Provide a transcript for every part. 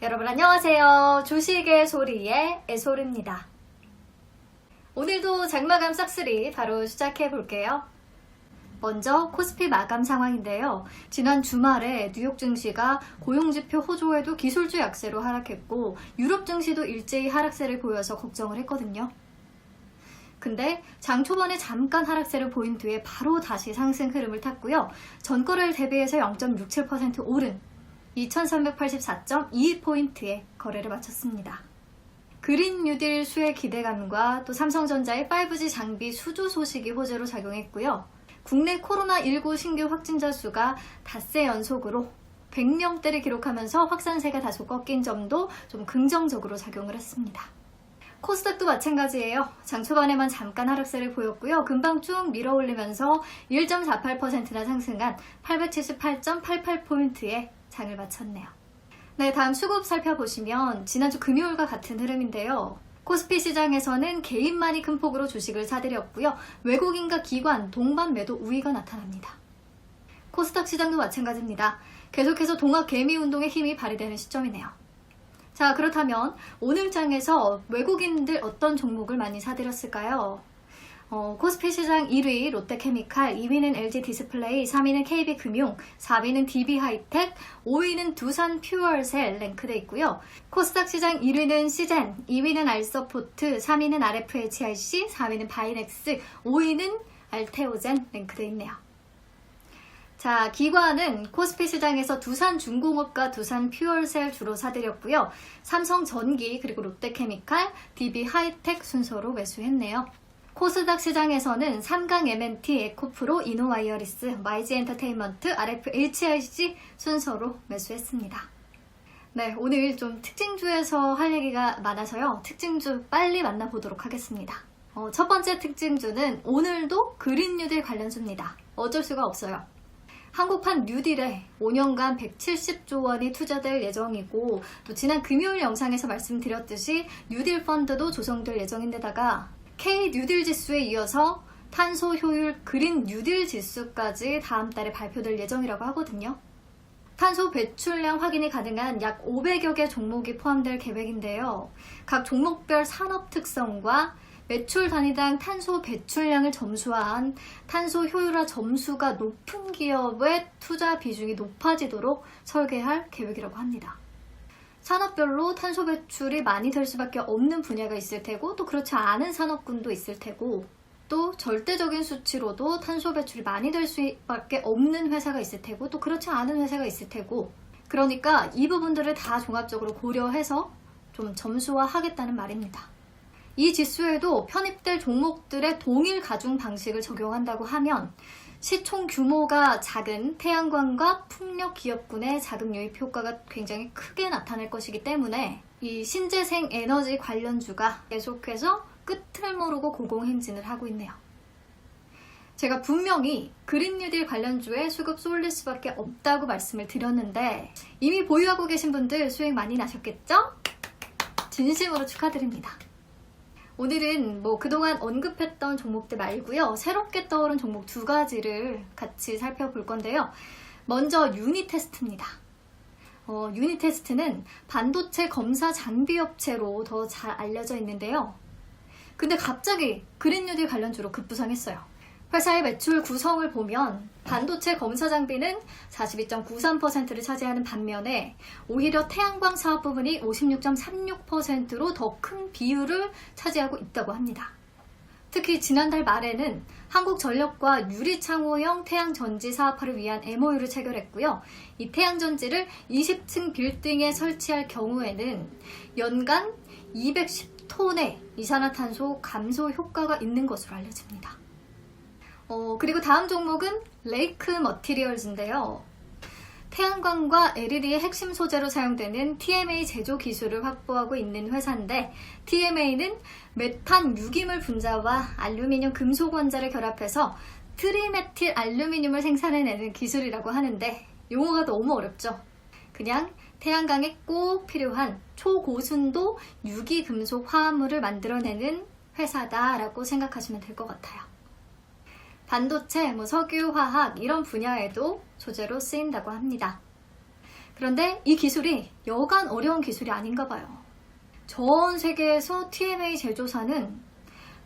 여러분 안녕하세요. 주식의 소리의 애소리입니다. 오늘도 장마감 싹쓸이 바로 시작해 볼게요. 먼저 코스피 마감 상황인데요. 지난 주말에 뉴욕 증시가 고용지표 호조에도 기술주 약세로 하락했고 유럽 증시도 일제히 하락세를 보여서 걱정을 했거든요. 근데 장 초반에 잠깐 하락세를 보인 뒤에 바로 다시 상승 흐름을 탔고요. 전거래일 대비해서 0.67% 오른 2384.22포인트에 거래를 마쳤습니다. 그린 뉴딜 수혜 기대감과 또 삼성전자의 5G 장비 수주 소식이 호재로 작용했고요. 국내 코로나19 신규 확진자 수가 닷새 연속으로 100명대를 기록하면서 확산세가 다소 꺾인 점도 좀 긍정적으로 작용을 했습니다. 코스닥도 마찬가지예요. 장 초반에만 잠깐 하락세를 보였고요. 금방 쭉 밀어올리면서 1.48%나 상승한 878.88포인트에 장을 마쳤네요. 네, 다음 수급 살펴보시면 지난주 금요일과 같은 흐름인데요. 코스피 시장에서는 개인만이 큰 폭으로 주식을 사들였고요. 외국인과 기관, 동반 매도 우위가 나타납니다. 코스닥 시장도 마찬가지입니다. 계속해서 동학 개미 운동의 힘이 발휘되는 시점이네요. 자, 그렇다면 오늘 장에서 외국인들 어떤 종목을 많이 사들였을까요? 코스피 시장 1위 롯데케미칼, 2위는 LG디스플레이, 3위는 KB금융, 4위는 DB하이텍, 5위는 두산퓨얼셀 랭크되어 있고요. 코스닥 시장 1위는 시젠, 2위는 알서포트, 3위는 RFHIC, 4위는 바이넥스, 5위는 알테오젠 랭크되어 있네요. 자, 기관은 코스피 시장에서 두산중공업과 두산퓨얼셀 주로 사들였고요. 삼성전기 그리고 롯데케미칼, DB하이텍 순서로 매수했네요. 코스닥 시장에서는 삼강 M&T, 에코프로, 이노와이어리스, YG엔터테인먼트, RFHIC 순서로 매수했습니다. 네, 오늘 좀 특징주에서 할 얘기가 많아서요. 특징주 빨리 만나보도록 하겠습니다. 첫 번째 특징주는 오늘도 그린 뉴딜 관련주입니다. 어쩔 수가 없어요. 한국판 뉴딜에 5년간 170조 원이 투자될 예정이고 또 지난 금요일 영상에서 말씀드렸듯이 뉴딜 펀드도 조성될 예정인데다가 K 뉴딜 지수에 이어서 탄소 효율 그린 뉴딜 지수까지 다음 달에 발표될 예정이라고 하거든요. 탄소 배출량 확인이 가능한 약 500여 개 종목이 포함될 계획인데요. 각 종목별 산업 특성과 매출 단위당 탄소 배출량을 점수화한 탄소 효율화 점수가 높은 기업의 투자 비중이 높아지도록 설계할 계획이라고 합니다. 산업별로 탄소 배출이 많이 될 수밖에 없는 분야가 있을 테고 또 그렇지 않은 산업군도 있을 테고 또 절대적인 수치로도 탄소 배출이 많이 될 수밖에 없는 회사가 있을 테고 또 그렇지 않은 회사가 있을 테고 그러니까 이 부분들을 다 종합적으로 고려해서 좀 점수화하겠다는 말입니다. 이 지수에도 편입될 종목들의 동일 가중 방식을 적용한다고 하면 시총 규모가 작은 태양광과 풍력 기업군의 자금 유입 효과가 굉장히 크게 나타날 것이기 때문에 이 신재생 에너지 관련주가 계속해서 끝을 모르고 고공행진을 하고 있네요. 제가 분명히 그린 뉴딜 관련주에 수급 쏠릴 수밖에 없다고 말씀을 드렸는데 이미 보유하고 계신 분들 수익 많이 나셨겠죠? 진심으로 축하드립니다. 오늘은 그동안 언급했던 종목들 말고요. 새롭게 떠오른 종목 두 가지를 같이 살펴볼 건데요. 먼저 유니테스트입니다. 유니테스트는 반도체 검사 장비 업체로 더 잘 알려져 있는데요. 근데 갑자기 그린 뉴딜 관련주로 급부상했어요. 회사의 매출 구성을 보면 반도체 검사 장비는 42.93%를 차지하는 반면에 오히려 태양광 사업 부분이 56.36%로 더 큰 비율을 차지하고 있다고 합니다. 특히 지난달 말에는 한국전력과 유리창호형 태양전지 사업화를 위한 MOU를 체결했고요. 이 태양전지를 20층 빌딩에 설치할 경우에는 연간 210톤의 이산화탄소 감소 효과가 있는 것으로 알려집니다. 그리고 다음 종목은 레이크 머티리얼즈인데요. 태양광과 LED의 핵심 소재로 사용되는 TMA 제조 기술을 확보하고 있는 회사인데 TMA는 메탄 유기물 분자와 알루미늄 금속 원자를 결합해서 트리메틸 알루미늄을 생산해내는 기술이라고 하는데 용어가 너무 어렵죠. 그냥 태양광에 꼭 필요한 초고순도 유기금속 화합물을 만들어내는 회사다라고 생각하시면 될 것 같아요. 반도체, 석유, 화학 이런 분야에도 소재로 쓰인다고 합니다. 그런데 이 기술이 여간 어려운 기술이 아닌가 봐요. 전 세계에서 TMA 제조사는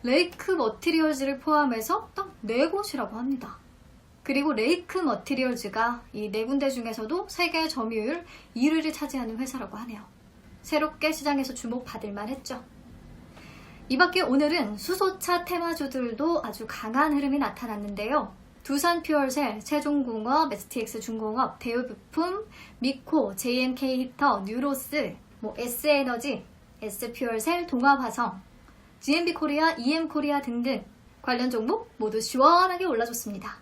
레이크 머티리얼즈를 포함해서 딱 4곳이라고 합니다. 그리고 레이크 머티리얼즈가 이 4군데 중에서도 세계 점유율 1위를 차지하는 회사라고 하네요. 새롭게 시장에서 주목받을 만했죠. 이 밖에 오늘은 수소차 테마주들도 아주 강한 흐름이 나타났는데요. 두산 퓨얼셀, 세종공업, STX 중공업, 대우부품, 미코, JMK 히터, 뉴로스, S에너지, S퓨얼셀, 동아화성, GMB코리아, EM코리아 등등 관련 종목 모두 시원하게 올라줬습니다.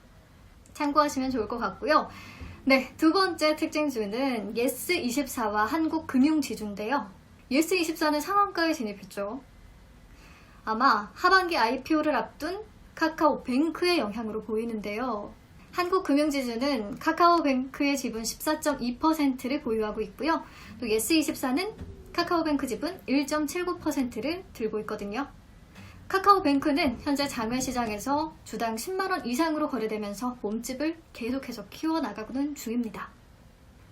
참고하시면 좋을 것 같고요. 네, 두 번째 특징주는 예스24와 한국금융지주인데요. 예스24는 상한가에 진입했죠. 아마 하반기 IPO를 앞둔 카카오뱅크의 영향으로 보이는데요. 한국금융지주는 카카오뱅크의 지분 14.2%를 보유하고 있고요. 또 예스24는 카카오뱅크 지분 1.79%를 들고 있거든요. 카카오뱅크는 현재 자매시장에서 주당 10만원 이상으로 거래되면서 몸집을 계속해서 키워나가고는 중입니다.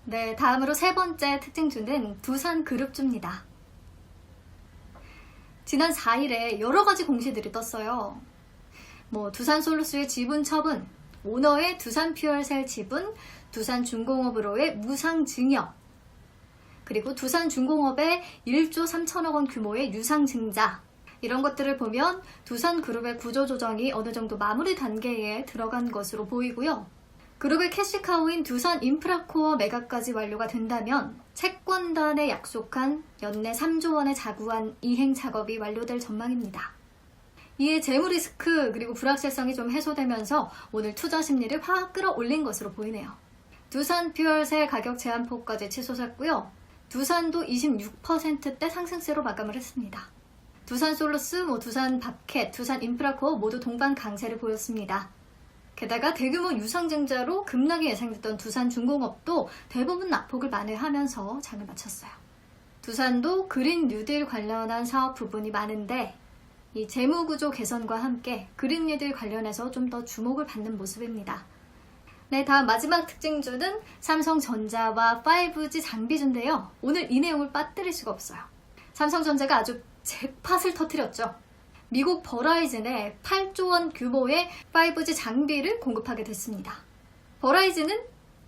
네, 다음으로 세 번째 특징주는 두산그룹주입니다. 지난 4일에 여러 가지 공시들이 떴어요. 두산솔루스의 지분 처분, 오너의 두산퓨얼셀 지분, 두산중공업으로의 무상증여, 그리고 두산중공업의 1조 3천억 원 규모의 유상증자, 이런 것들을 보면 두산그룹의 구조조정이 어느 정도 마무리 단계에 들어간 것으로 보이고요. 그룹의 캐시카우인 두산인프라코어 매각까지 완료가 된다면 채권단에 약속한 연내 3조 원의 자구안 이행 작업이 완료될 전망입니다. 이에 재무 리스크 그리고 불확실성이 좀 해소되면서 오늘 투자 심리를 확 끌어올린 것으로 보이네요. 두산퓨얼셀 가격 제한폭까지 취소했고요. 두산도 26%대 상승세로 마감을 했습니다. 두산솔루스, 두산밥캣, 두산인프라코어 모두 동반 강세를 보였습니다. 게다가 대규모 유상증자로 급락이 예상됐던 두산중공업도 대부분 낙폭을 만회하면서 장을 마쳤어요. 두산도 그린 뉴딜 관련한 사업 부분이 많은데 이 재무구조 개선과 함께 그린 뉴딜 관련해서 좀 더 주목을 받는 모습입니다. 네, 다음 마지막 특징주는 삼성전자와 5G 장비주인데요. 오늘 이 내용을 빠뜨릴 수가 없어요. 삼성전자가 아주 잭팟을 터뜨렸죠. 미국 버라이즌에 8조 원 규모의 5G 장비를 공급하게 됐습니다. 버라이즌은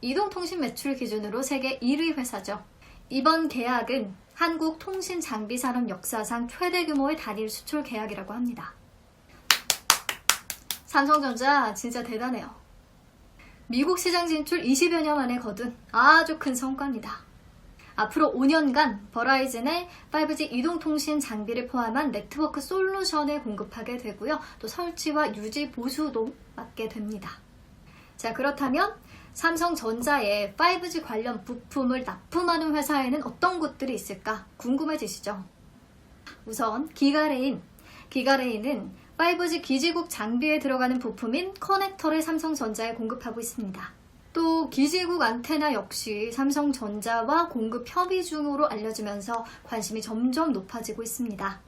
이동통신 매출 기준으로 세계 1위 회사죠. 이번 계약은 한국 통신장비산업 역사상 최대 규모의 단일 수출 계약이라고 합니다. 삼성전자 진짜 대단해요. 미국 시장 진출 20여 년 만에 거둔 아주 큰 성과입니다. 앞으로 5년간 버라이즌의 5G 이동통신 장비를 포함한 네트워크 솔루션을 공급하게 되고요. 또 설치와 유지 보수도 맡게 됩니다. 자, 그렇다면 삼성전자의 5G 관련 부품을 납품하는 회사에는 어떤 곳들이 있을까 궁금해지시죠? 우선 기가레인. 기가레인은 5G 기지국 장비에 들어가는 부품인 커넥터를 삼성전자에 공급하고 있습니다. 또 기지국 안테나 역시 삼성전자와 공급 협의 중으로 알려지면서 관심이 점점 높아지고 있습니다.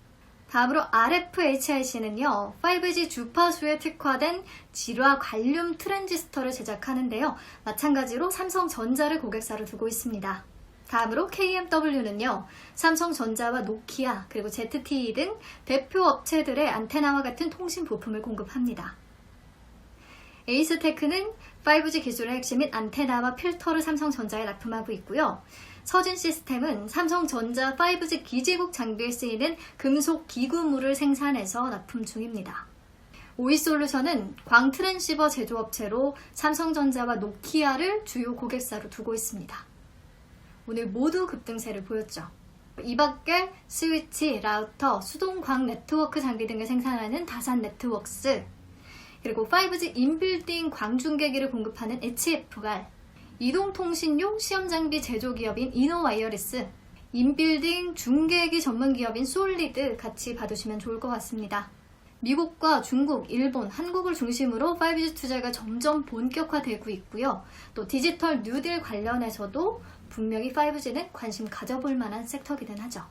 다음으로 RFHIC는요, 5G 주파수에 특화된 질화 관륨 트랜지스터를 제작하는데요. 마찬가지로 삼성전자를 고객사로 두고 있습니다. 다음으로 KMW는요, 삼성전자와 노키아 그리고 ZTE 등 대표 업체들의 안테나와 같은 통신 부품을 공급합니다. 에이스테크는 5G 기술의 핵심인 안테나와 필터를 삼성전자에 납품하고 있고요. 서진시스템은 삼성전자 5G 기지국 장비에 쓰이는 금속 기구물을 생산해서 납품 중입니다. 오이솔루션은 광트랜시버 제조업체로 삼성전자와 노키아를 주요 고객사로 두고 있습니다. 오늘 모두 급등세를 보였죠. 이 밖에 스위치, 라우터, 수동광 네트워크 장비 등을 생산하는 다산 네트워크스, 그리고 5G 인빌딩 광중계기를 공급하는 HF갈, 이동통신용 시험장비 제조기업인 이노와이어리스, 인빌딩 중계기 전문기업인 솔리드 같이 봐두시면 좋을 것 같습니다. 미국과 중국, 일본, 한국을 중심으로 5G 투자가 점점 본격화되고 있고요. 또 디지털 뉴딜 관련해서도 분명히 5G는 관심 가져볼 만한 섹터이긴 하죠.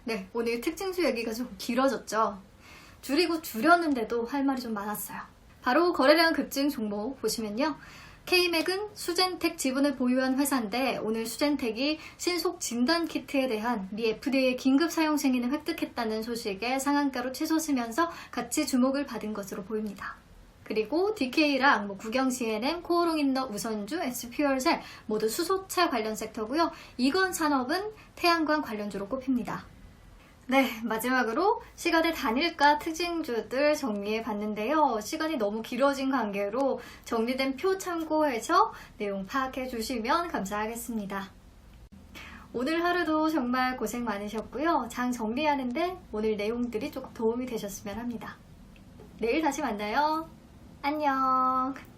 네, 오늘 특징주 얘기가 좀 길어졌죠. 줄이고 줄였는데도 할 말이 좀 많았어요. 바로 거래량 급증 종목 보시면요. K맥은 수젠텍 지분을 보유한 회사인데 오늘 수젠텍이 신속 진단 키트에 대한 미 FDA의 긴급 사용 승인을 획득했다는 소식에 상한가로 치솟으면서 같이 주목을 받은 것으로 보입니다. 그리고 DK랑 국영 CNM, 코오롱인너, 우선주, SP월셀 모두 수소차 관련 섹터고요. 이건 산업은 태양광 관련주로 꼽힙니다. 네, 마지막으로 시간의 단일가 특징주들 정리해 봤는데요. 시간이 너무 길어진 관계로 정리된 표 참고해서 내용 파악해 주시면 감사하겠습니다. 오늘 하루도 정말 고생 많으셨고요. 장 정리하는데 오늘 내용들이 조금 도움이 되셨으면 합니다. 내일 다시 만나요. 안녕.